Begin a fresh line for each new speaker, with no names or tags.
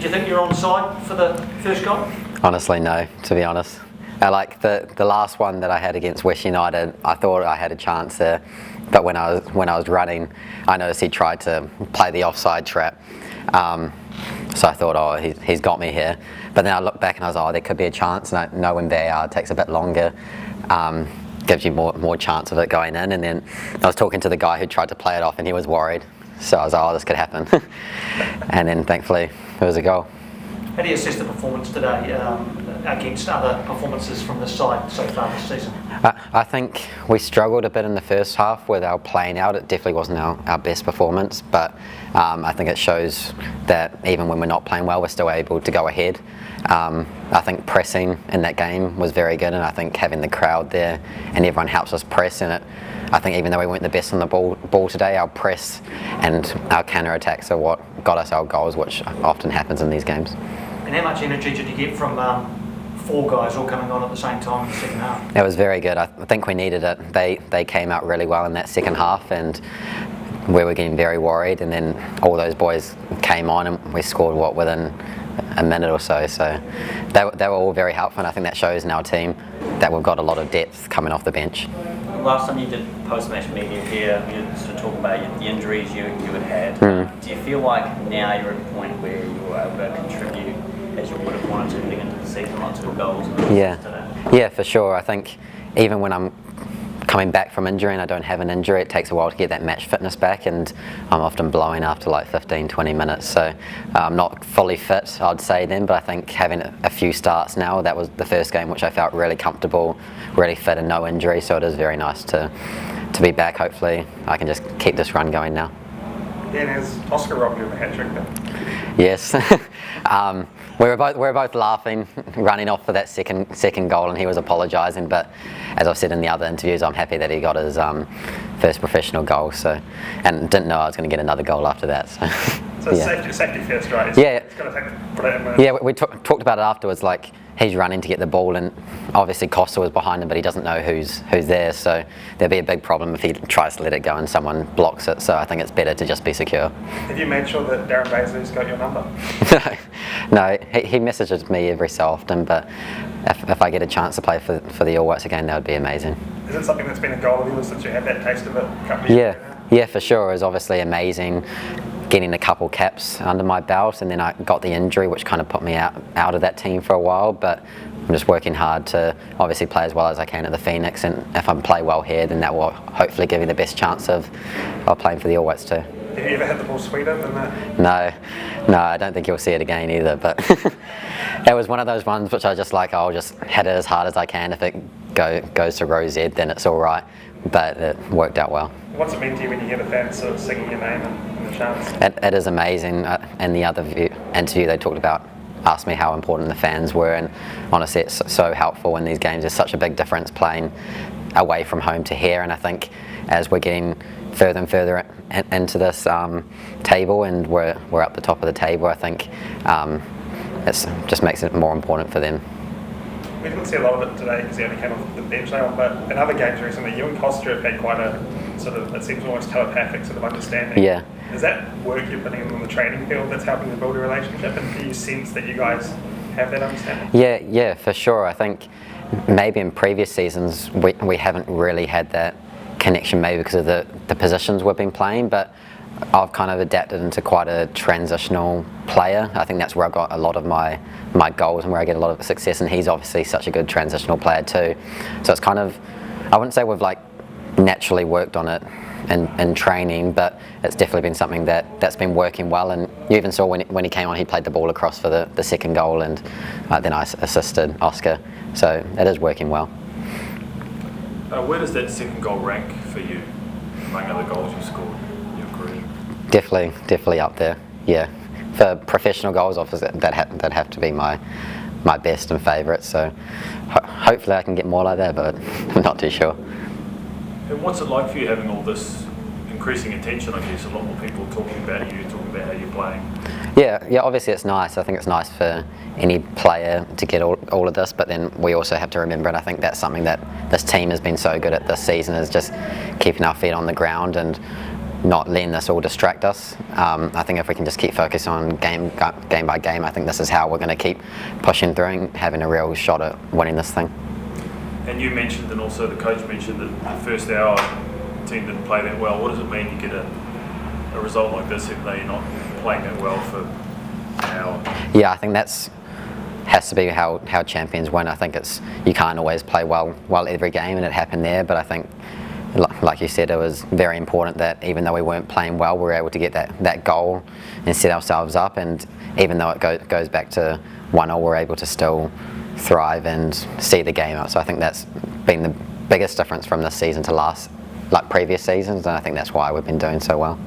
Did you think you were on side for the first goal?
Honestly, no, to be honest. Like the last one that I had against West United, I thought I had a chance there, but when I was running, I noticed he tried to play the offside trap. So I thought, oh, he's got me here. But then I looked back and I was, oh, there could be a chance. And I know when VAR takes a bit longer, gives you more chance of it going in. And then I was talking to the guy who tried to play it off, and he was worried. So I was like, oh, this could happen. And then thankfully it was a goal.
How do you assess the performance today against other performances from the side so far this season?
I think we struggled a bit in the first half with our playing out. It definitely wasn't our best performance, but I think it shows that even when we're not playing well, we're still able to go ahead. I think pressing in that game was very good, and I think having the crowd there and everyone helps us press in it. I think even though we weren't the best on the ball today, our press and our counter-attacks are what got us our goals, which often happens in these games.
And how much energy did you get from 4 guys all coming on at the same time in the second half?
It was very good. I think we needed it. They came out really well in that second half, and we were getting very worried, and then all those boys came on and we scored within a minute or so. So they were all very helpful, and I think that shows in our team that we've got a lot of depth coming off the bench.
Last time you did post-match media here, you were sort of talking about the injuries you had had. Do you feel like now you're at a point where you're able to contribute as you would have wanted to heading into the season, like 2 goals?
Yeah, for sure. I think even when I'm coming back from injury and I don't have an injury, it takes a while to get that match fitness back, and I'm often blowing after like 15-20 minutes, so I'm not fully fit, I'd say then, but I think having a few starts now, that was the first game which I felt really comfortable, really fit and no injury, so it is very nice to be back. Hopefully I can just keep this run going now.
Dan, has Oscar robbed you of a hat-trick then?
Yes. We were both laughing, running off for that second goal, and he was apologising. But as I've said in the other interviews, I'm happy that he got his first professional goal. So, and didn't know I was going to get another goal after that.
So yeah. safety first, right? It's going to take.
Yeah, we talked about it afterwards. Like, he's running to get the ball, and obviously Costa was behind him, but he doesn't know who's there. So there'd be a big problem if he tries to let it go and someone blocks it. So I think it's better to just be secure.
Have you made sure that Darren Baileys got your number?
No, he messages me every so often, but if I get a chance to play for the All Whites again, that would be amazing.
Is it something that's been a goal of yours since you had that taste of it a couple of years ago?
Yeah, for sure. It was obviously amazing getting a couple caps under my belt, and then I got the injury which kind of put me out of that team for a while, but I'm just working hard to obviously play as well as I can at the Phoenix, and if I play well here, then that will hopefully give me the best chance of playing for the All Whites too.
Have you ever had the ball sweeter than that?
No, I don't think you'll see it again either, but it was one of those ones which I just like, I'll just hit it as hard as I can. If it goes to row Z, then it's all right, but it worked out well.
What's it mean to you when you hear the fans sort of singing your name in the chants?
It is amazing. In the other interview they asked me how important the fans were, and honestly it's so helpful in these games. There's such a big difference playing away from home to here, and I think as we're getting further and further into this table, and we're up the top of the table, I think it just makes it more important for them.
We didn't see a lot of it today because he only came off the bench now, but in other games recently, you and Costa have had quite a sort of, it seems almost telepathic sort of understanding.
Yeah.
Is that work you're putting in on the training field that's helping to build a relationship, and do you sense that you guys have that understanding?
Yeah, for sure. I think maybe in previous seasons we haven't really had that connection, maybe because of the positions we've been playing, but I've kind of adapted into quite a transitional player. I think that's where I've got a lot of my goals and where I get a lot of success, and he's obviously such a good transitional player too. So it's kind of, I wouldn't say we've like naturally worked on it in training, but it's definitely been something that's been working well, and you even saw when he came on, he played the ball across for the second goal, and then I assisted Oscar, so it is working well.
Where does that second goal rank for you among other goals you've scored in your career?
Definitely up there, yeah. For professional goals, obviously that have to be my best and favourite, so hopefully I can get more like that, but I'm not too sure.
And what's it like for you having all this increasing attention? I guess a lot more people talking about you, talking about how you're playing.
Yeah, obviously it's nice. I think it's nice for any player to get all of this, but then we also have to remember, and I think that's something that this team has been so good at this season, is just keeping our feet on the ground, and not letting this all distract us. I think if we can just keep focused on game by game, I think this is how we're going to keep pushing through and having a real shot at winning this thing.
And you mentioned, and also the coach mentioned, that the first hour the team didn't play that well. What does it mean to get a result like this even though you're not playing that well for an hour?
Yeah, I think has to be how champions win. I think you can't always play well every game, and it happened there, but I think, like you said, it was very important that even though we weren't playing well, we were able to get that goal and set ourselves up, and even though it goes back to 1-0, we're able to still thrive and see the game out. So I think that's been the biggest difference from this season to previous seasons, and I think that's why we've been doing so well.